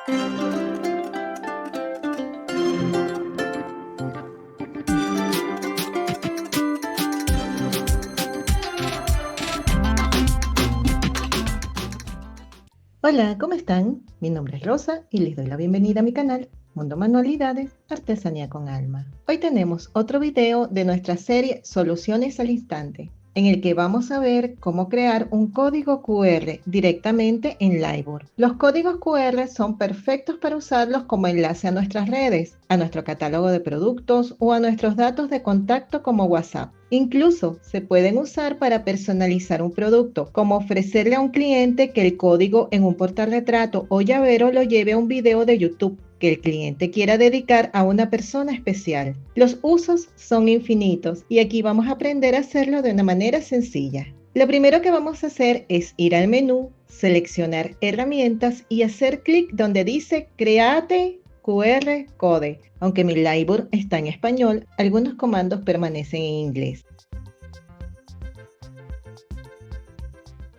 Hola, ¿cómo están? Mi nombre es Rosa y les doy la bienvenida a mi canal Mundo Manualidades, Artesanía con Alma. Hoy tenemos otro video de nuestra serie Soluciones al Instante, en el que vamos a ver cómo crear un código QR directamente en Liveboard. Los códigos QR son perfectos para usarlos como enlace a nuestras redes, a nuestro catálogo de productos o a nuestros datos de contacto como WhatsApp. Incluso se pueden usar para personalizar un producto, como ofrecerle a un cliente que el código en un portarretrato o llavero lo lleve a un video de YouTube que el cliente quiera dedicar a una persona especial. Los usos son infinitos y aquí vamos a aprender a hacerlo de una manera sencilla. Lo primero que vamos a hacer es ir al menú, seleccionar herramientas y hacer clic donde dice Create QR Code. Aunque mi Liveboard está en español, algunos comandos permanecen en inglés.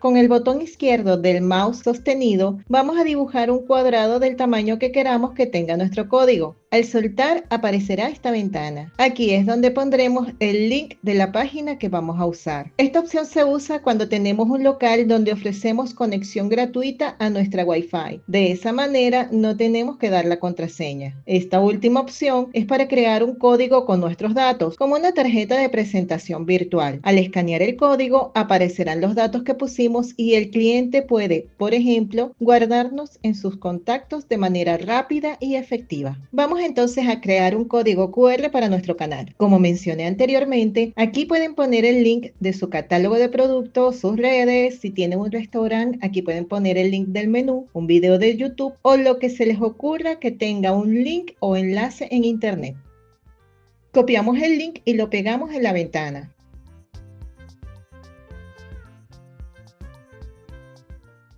Con el botón izquierdo del mouse sostenido, vamos a dibujar un cuadrado del tamaño que queramos que tenga nuestro código. Al soltar aparecerá esta ventana. Aquí es donde pondremos el link de la página que vamos a usar. Esta opción se usa cuando tenemos un local donde ofrecemos conexión gratuita a nuestra Wi-Fi. De esa manera no tenemos que dar la contraseña. Esta última opción es para crear un código con nuestros datos, como una tarjeta de presentación virtual. Al escanear el código aparecerán los datos que pusimos y el cliente puede, por ejemplo, guardarnos en sus contactos de manera rápida y efectiva. Vamos entonces a crear un código QR para nuestro canal. Como mencioné anteriormente, aquí pueden poner el link de su catálogo de productos, sus redes. Si tienen un restaurante, aquí pueden poner el link del menú, un video de YouTube o lo que se les ocurra que tenga un link o enlace en internet. Copiamos el link y lo pegamos en la ventana.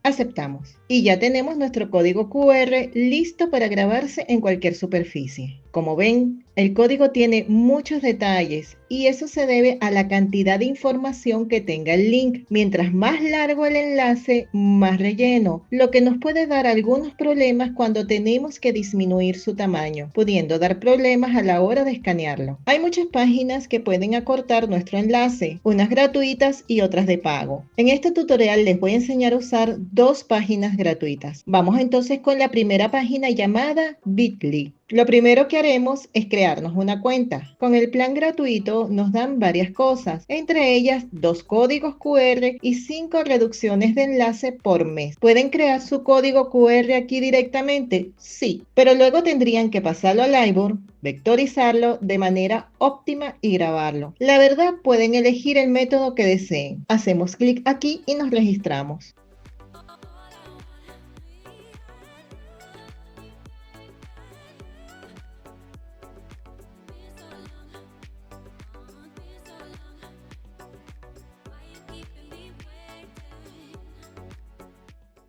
Aceptamos. Y ya tenemos nuestro código QR listo para grabarse en cualquier superficie. Como ven, el código tiene muchos detalles y eso se debe a la cantidad de información que tenga el link. Mientras más largo el enlace, más relleno, lo que nos puede dar algunos problemas cuando tenemos que disminuir su tamaño, pudiendo dar problemas a la hora de escanearlo. Hay muchas páginas que pueden acortar nuestro enlace, unas gratuitas y otras de pago. En este tutorial les voy a enseñar a usar dos páginas gratuitas. Vamos entonces con la primera página llamada Bitly. Lo primero que haremos es crearnos una cuenta. Con el plan gratuito nos dan varias cosas, entre ellas 2 códigos QR y 5 reducciones de enlace por mes. ¿Pueden crear su código QR aquí directamente? Sí, pero luego tendrían que pasarlo a Liveboard, vectorizarlo de manera óptima y grabarlo. La verdad, pueden elegir el método que deseen. Hacemos clic aquí y nos registramos.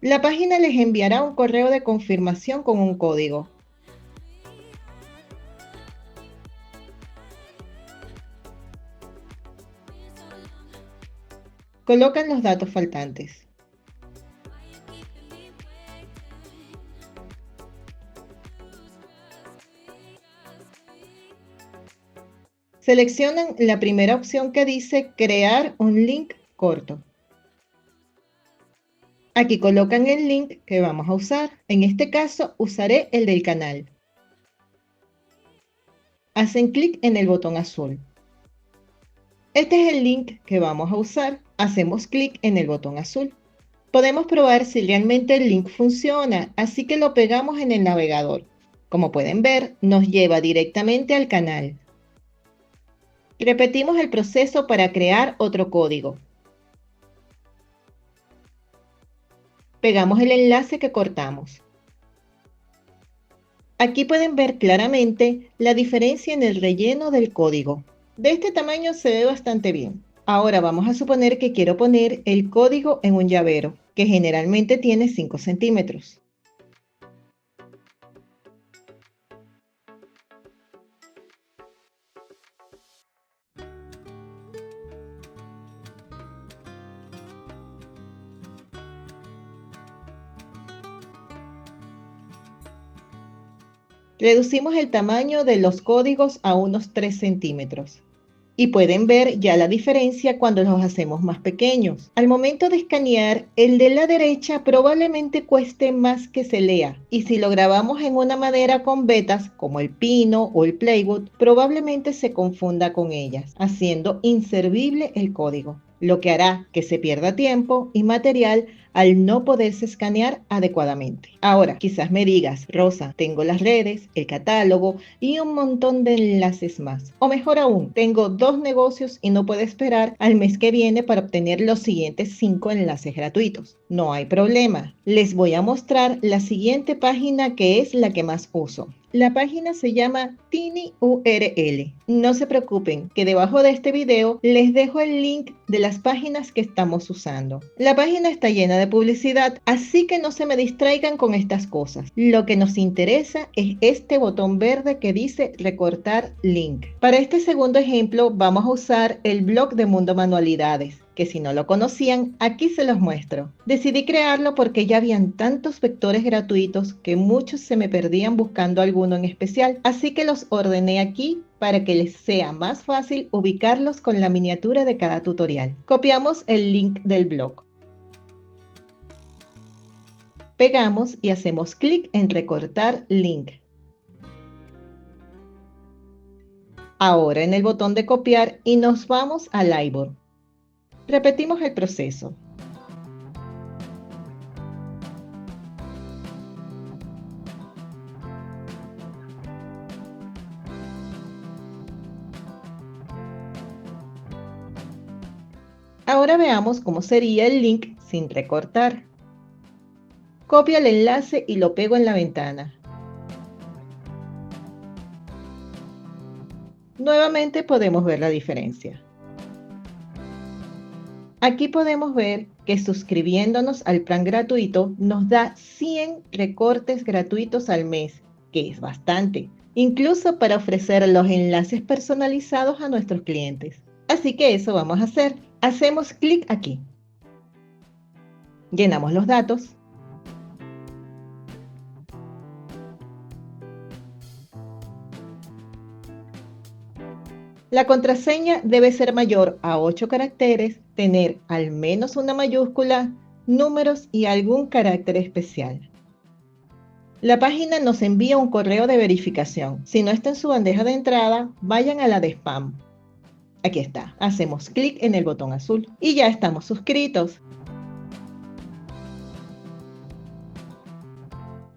La página les enviará un correo de confirmación con un código. Colocan los datos faltantes. Seleccionan la primera opción que dice crear un link corto. Aquí colocan el link que vamos a usar. En este caso usaré el del canal. Hacen clic en el botón azul. Este es el link que vamos a usar. Hacemos clic en el botón azul. Podemos probar si realmente el link funciona, así que lo pegamos en el navegador. Como pueden ver, nos lleva directamente al canal. Repetimos el proceso para crear otro código. Pegamos el enlace que cortamos. Aquí pueden ver claramente la diferencia en el relleno del código. De este tamaño se ve bastante bien. Ahora vamos a suponer que quiero poner el código en un llavero, que generalmente tiene 5 centímetros. Reducimos el tamaño de los códigos a unos 3 centímetros. Y pueden ver ya la diferencia cuando los hacemos más pequeños. Al momento de escanear, el de la derecha probablemente cueste más que se lea. Y si lo grabamos en una madera con vetas, como el pino o el plywood, probablemente se confunda con ellas, haciendo inservible el código, lo que hará que se pierda tiempo y material al no poderse escanear adecuadamente. Ahora, quizás me digas, Rosa, tengo las redes, el catálogo y un montón de enlaces más. O mejor aún, tengo 2 negocios y no puedo esperar al mes que viene para obtener los siguientes 5 enlaces gratuitos. No hay problema. Les voy a mostrar la siguiente página que es la que más uso. La página se llama TinyURL. No se preocupen, que debajo de este video les dejo el link de las páginas que estamos usando. La página está llena de publicidad, así que no se me distraigan con estas cosas. Lo que nos interesa es este botón verde que dice recortar link. Para este segundo ejemplo vamos a usar el blog de Mundo Manualidades, que si no lo conocían, aquí se los muestro. Decidí crearlo porque ya habían tantos vectores gratuitos que muchos se me perdían buscando alguno en especial, así que los ordené aquí para que les sea más fácil ubicarlos con la miniatura de cada tutorial. Copiamos el link del blog. Pegamos y hacemos clic en recortar link. Ahora en el botón de copiar y nos vamos a Liveboard. Repetimos el proceso. Ahora veamos cómo sería el link sin recortar. Copio el enlace y lo pego en la ventana. Nuevamente podemos ver la diferencia. Aquí podemos ver que suscribiéndonos al plan gratuito nos da 100 recortes gratuitos al mes, que es bastante, incluso para ofrecer los enlaces personalizados a nuestros clientes. Así que eso vamos a hacer. Hacemos clic aquí. Llenamos los datos. La contraseña debe ser mayor a 8 caracteres, tener al menos una mayúscula, números y algún carácter especial. La página nos envía un correo de verificación. Si no está en su bandeja de entrada, vayan a la de spam. Aquí está. Hacemos clic en el botón azul y ya estamos suscritos.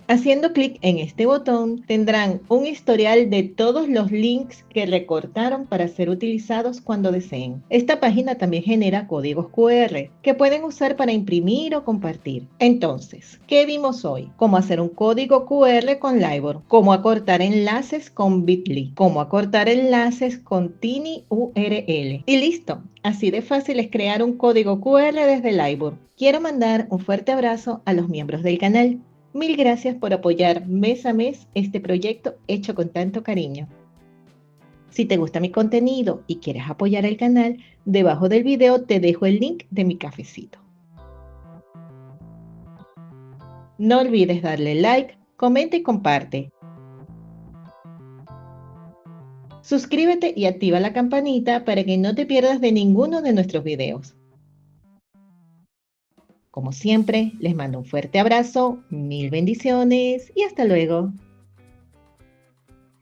Haciendo clic en este botón tendrán un historial de todos los links que recortaron para ser utilizados cuando deseen. Esta página también genera códigos QR que pueden usar para imprimir o compartir. Entonces, ¿qué vimos hoy? Cómo hacer un código QR con Liveboard, cómo acortar enlaces con Bitly, cómo acortar enlaces con TinyURL. Y listo, así de fácil es crear un código QR desde Liveboard. Quiero mandar un fuerte abrazo a los miembros del canal. Mil gracias por apoyar mes a mes este proyecto hecho con tanto cariño. Si te gusta mi contenido y quieres apoyar el canal, debajo del video te dejo el link de mi cafecito. No olvides darle like, comenta y comparte. Suscríbete y activa la campanita para que no te pierdas de ninguno de nuestros videos. Como siempre, les mando un fuerte abrazo, mil bendiciones y hasta luego.